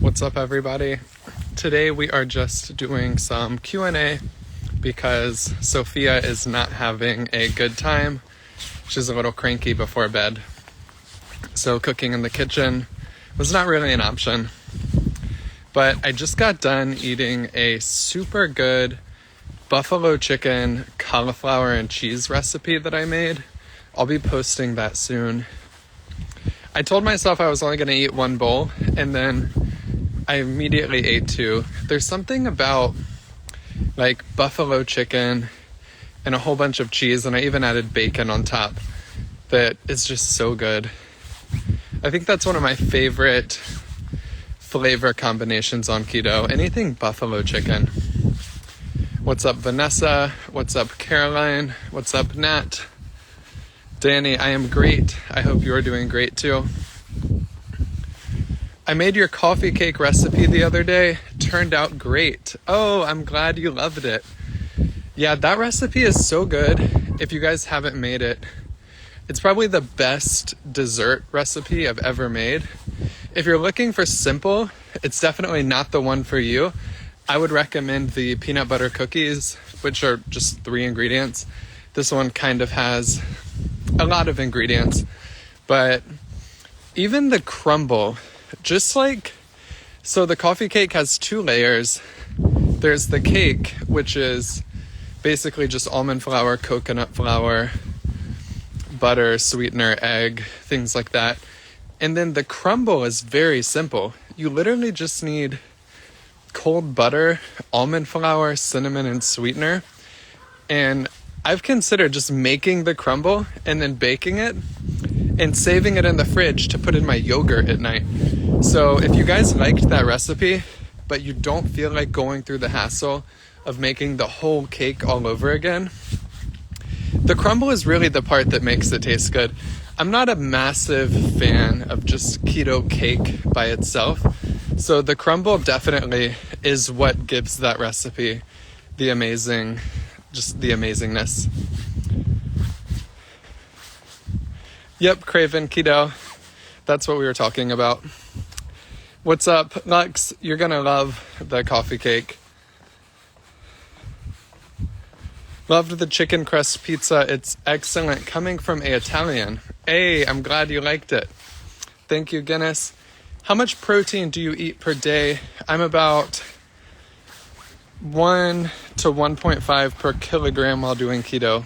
What's up, everybody? Today we are just doing some Q&A because Sophia is not having a good time. She's a little cranky before bed. So cooking in the kitchen was not really an option. But I just got done eating a super good buffalo chicken, cauliflower, and cheese recipe that I made. I'll be posting that soon. I told myself I was only going to eat one bowl, and then I immediately ate two. There's something about like buffalo chicken and a whole bunch of cheese, and I even added bacon on top, that is just so good. I think that's one of my favorite flavor combinations on keto. Anything buffalo chicken. What's up, Vanessa? What's up, Caroline? What's up, Nat? Danny, I am great. I hope you are doing great too. I made your coffee cake recipe the other day. Turned out great. Oh, I'm glad you loved it. Yeah, that recipe is so good. If you guys haven't made it, it's probably the best dessert recipe I've ever made. If you're looking for simple, it's definitely not the one for you. I would recommend the peanut butter cookies, which are just 3 ingredients. This one kind of has a lot of ingredients, but even the crumble, so the coffee cake has 2 layers. There's the cake, which is basically just almond flour, coconut flour, butter, sweetener, egg, things like that. And then the crumble is very simple. You literally just need cold butter, almond flour, cinnamon, and sweetener. And I've considered just making the crumble and then baking it and saving it in the fridge to put in my yogurt at night. So if you guys liked that recipe, but you don't feel like going through the hassle of making the whole cake all over again, the crumble is really the part that makes it taste good. I'm not a massive fan of just keto cake by itself, so the crumble definitely is what gives that recipe the amazingness. Yep, Craven, keto. That's what we were talking about. What's up, Lux? You're gonna love the coffee cake. Loved the chicken crust pizza. It's excellent. Coming from an Italian. Hey, I'm glad you liked it. Thank you, Guinness. How much protein do you eat per day? I'm about 1 to 1.5 per kilogram while doing keto.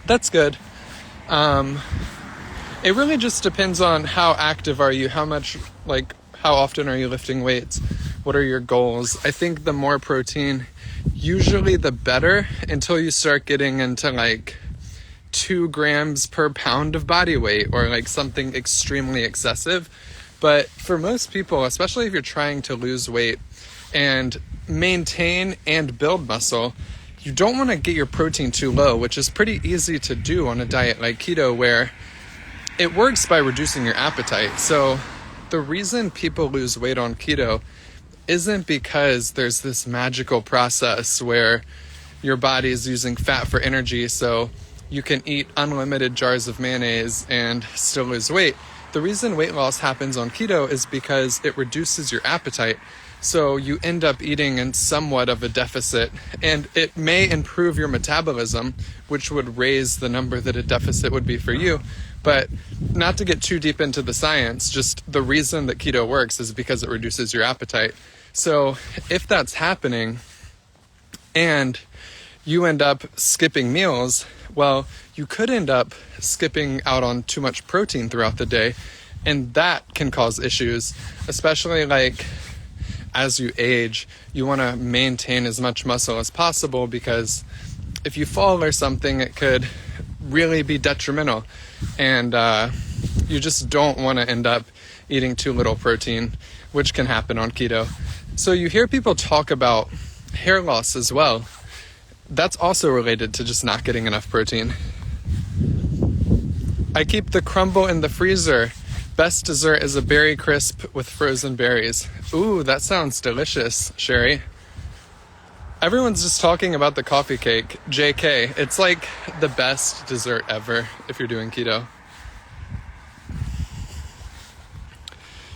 That's good. It really just depends on how active are you, how often are you lifting weights, what are your goals. I think the more protein, usually the better, until you start getting into 2 grams per pound of body weight or something extremely excessive. But for most people, especially if you're trying to lose weight and maintain and build muscle, you don't want to get your protein too low, which is pretty easy to do on a diet like keto, where it works by reducing your appetite. So the reason people lose weight on keto isn't because there's this magical process where your body is using fat for energy, so you can eat unlimited jars of mayonnaise and still lose weight. The reason weight loss happens on keto is because it reduces your appetite. So you end up eating in somewhat of a deficit, and it may improve your metabolism, which would raise the number that a deficit would be for you. But not to get too deep into the science, just the reason that keto works is because it reduces your appetite. So if that's happening and you end up skipping meals, well, you could end up skipping out on too much protein throughout the day, and that can cause issues, especially as you age. You want to maintain as much muscle as possible, because if you fall or something, it could really be detrimental, and you just don't want to end up eating too little protein, which can happen on keto. So you hear people talk about hair loss as well. That's also related to just not getting enough protein. I keep the crumble in the freezer. Best dessert is a berry crisp with frozen berries. Ooh, that sounds delicious, Sherry. Everyone's just talking about the coffee cake. JK, it's the best dessert ever if you're doing keto.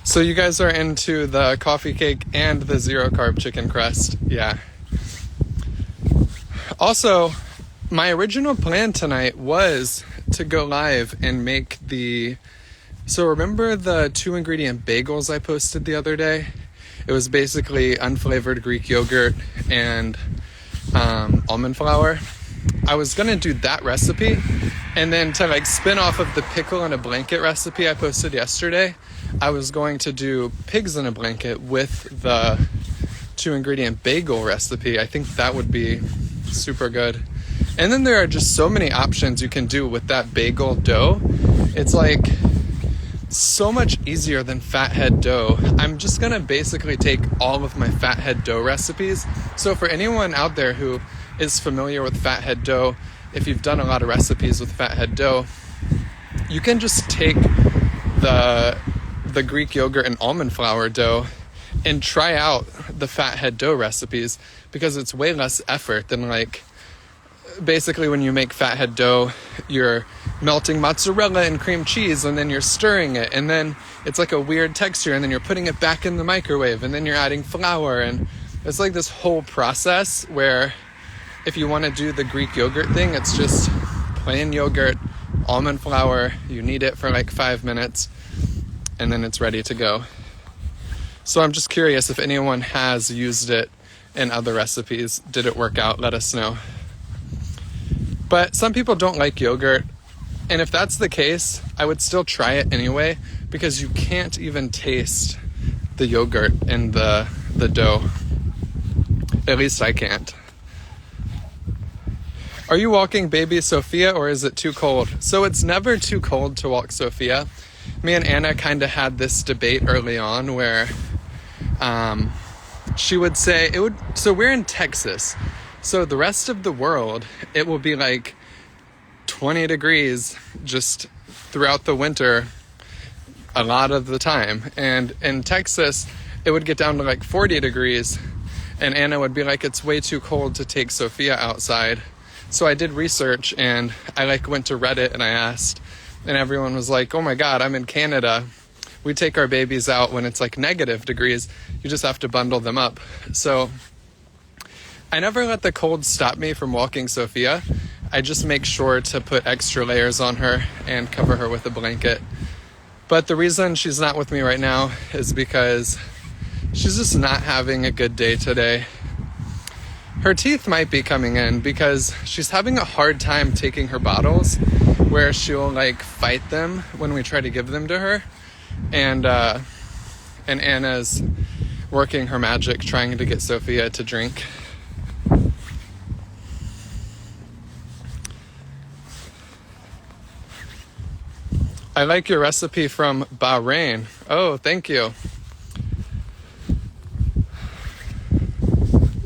So you guys are into the coffee cake and the zero carb chicken crust. Yeah. Also, my original plan tonight was to go live and make so remember the 2-ingredient bagels I posted the other day? It was basically unflavored Greek yogurt and almond flour. I was going to do that recipe, and then to like spin off of the pickle in a blanket recipe I posted yesterday, I was going to do pigs in a blanket with the 2-ingredient bagel recipe. I think that would be super good. And then there are just so many options you can do with that bagel dough. It's like so much easier than fathead dough. I'm just gonna basically take all of my fathead dough recipes. So for anyone out there who is familiar with fathead dough, if you've done a lot of recipes with fathead dough, you can just take the Greek yogurt and almond flour dough and try out the fathead dough recipes, because it's way less effort than like basically when you make fathead dough, you're melting mozzarella and cream cheese, and then you're stirring it, and then it's like a weird texture, and then you're putting it back in the microwave, and then you're adding flour, and it's like this whole process where if you want to do the Greek yogurt thing, it's just plain yogurt, almond flour, you knead it for like 5 minutes, and then it's ready to go. So I'm just curious if anyone has used it in other recipes. Did it work out? Let us know. But some people don't like yogurt, and if that's the case, I would still try it anyway, because you can't even taste the yogurt in the dough. At least I can't. Are you walking baby Sophia, or is it too cold? So it's never too cold to walk Sophia. Me and Anna kind of had this debate early on where she would say so we're in Texas. So the rest of the world, it will be like 20 degrees just throughout the winter a lot of the time. And in Texas, it would get down to like 40 degrees. And Anna would be like, it's way too cold to take Sophia outside. So I did research, and I went to Reddit and I asked, and everyone was like, oh my God, I'm in Canada. We take our babies out when it's like negative degrees. You just have to bundle them up. So I never let the cold stop me from walking Sophia. I just make sure to put extra layers on her and cover her with a blanket. But the reason she's not with me right now is because she's just not having a good day today. Her teeth might be coming in because she's having a hard time taking her bottles, where she'll fight them when we try to give them to her. And Anna's working her magic trying to get Sophia to drink. I like your recipe from Bahrain. Oh, thank you.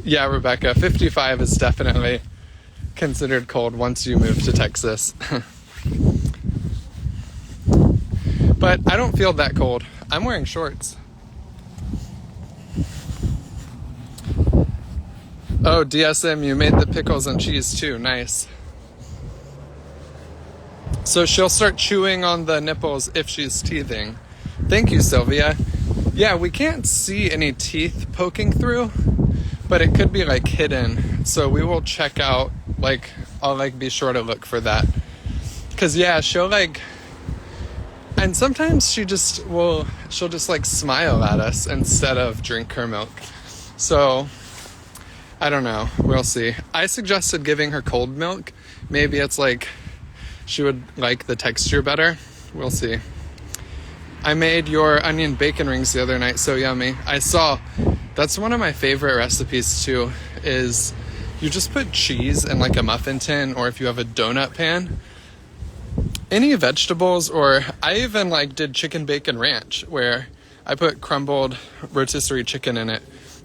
Yeah, Rebecca, 55 is definitely considered cold once you move to Texas. But I don't feel that cold. I'm wearing shorts. Oh, DSM, you made the pickles and cheese too. Nice. So she'll start chewing on the nipples if she's teething. Thank you, Sylvia. Yeah, we can't see any teeth poking through, but it could be hidden. So we will check out, I'll be sure to look for that. Cause yeah, she'll and sometimes she'll just smile at us instead of drink her milk. So I don't know. We'll see. I suggested giving her cold milk. Maybe it's she would like the texture better. We'll see. I made your onion bacon rings the other night. So yummy. I saw. That's one of my favorite recipes too, is you just put cheese in a muffin tin, or if you have a donut pan, any vegetables, or I even did chicken bacon ranch, where I put crumbled rotisserie chicken in it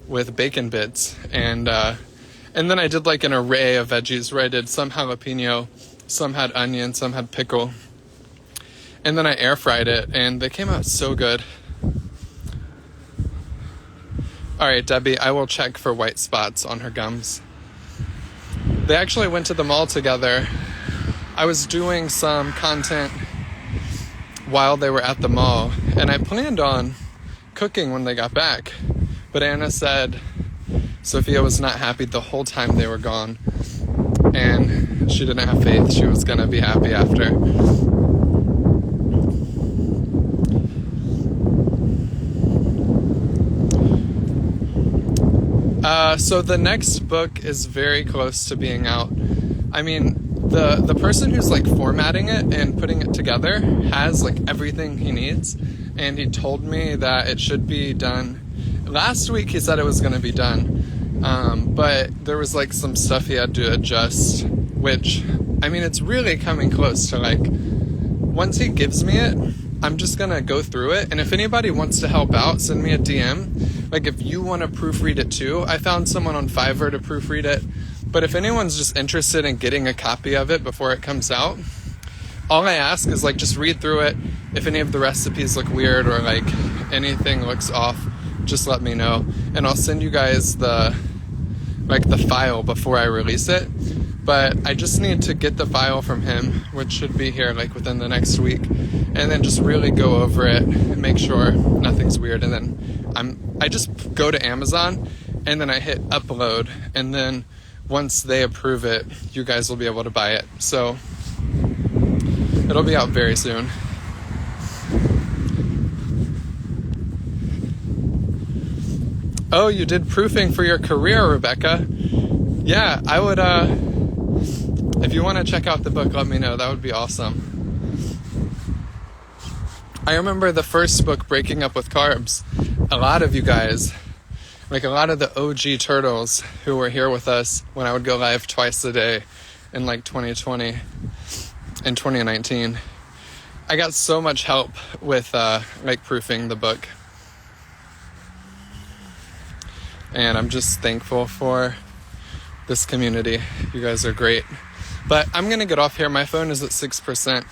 with bacon bits, and then I did an array of veggies where I did some jalapeno, some had onion, some had pickle, and then I air fried it, and they came out so good. All right, Debbie, I will check for white spots on her gums. They actually went to the mall together. I was doing some content while they were at the mall, and I planned on cooking when they got back. But Anna said Sophia was not happy the whole time they were gone, and she didn't have faith she was gonna be happy after. So the next book is very close to being out. I mean, the person who's like formatting it and putting it together has like everything he needs, and he told me that it should be done. Last week he said it was going to be done, but there was like some stuff he had to adjust, which, I mean, it's really coming close to like, once he gives me it, I'm just going to go through it, and if anybody wants to help out, send me a DM. Like, if you want to proofread it too, I found someone on Fiverr to proofread it. But if anyone's just interested in getting a copy of it before it comes out, all I ask is, like, just read through it. If any of the recipes look weird or, like, anything looks off, just let me know. And I'll send you guys the file before I release it. But I just need to get the file from him, which should be here, like, within the next week. And then just really go over it and make sure nothing's weird. And then I just go to Amazon and then I hit upload, and then once they approve it, you guys will be able to buy it. So it'll be out very soon. Oh, you did proofing for your career, Rebecca. Yeah, I would, if you want to check out the book, let me know. That would be awesome. I remember the first book, Breaking Up with Carbs. A lot of you guys, like a lot of the OG turtles who were here with us when I would go live twice a day in like 2020 and 2019. I got so much help with like proofing the book. And I'm just thankful for this community. You guys are great. But I'm going to get off here. My phone is at 6%.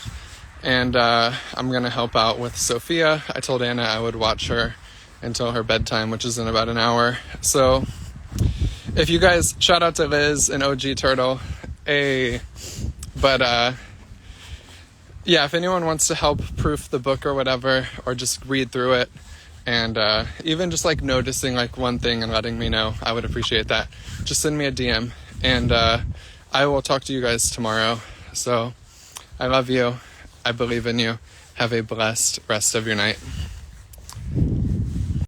And I'm going to help out with Sophia. I told Anna I would watch her until her bedtime, which is in about an hour. So if you guys, shout out to Liz and OG Turtle. But yeah, if anyone wants to help proof the book or whatever, or just read through it, and even just like noticing like one thing and letting me know, I would appreciate that. Just send me a DM, and I will talk to you guys tomorrow. So I love you. I believe in you. Have a blessed rest of your night.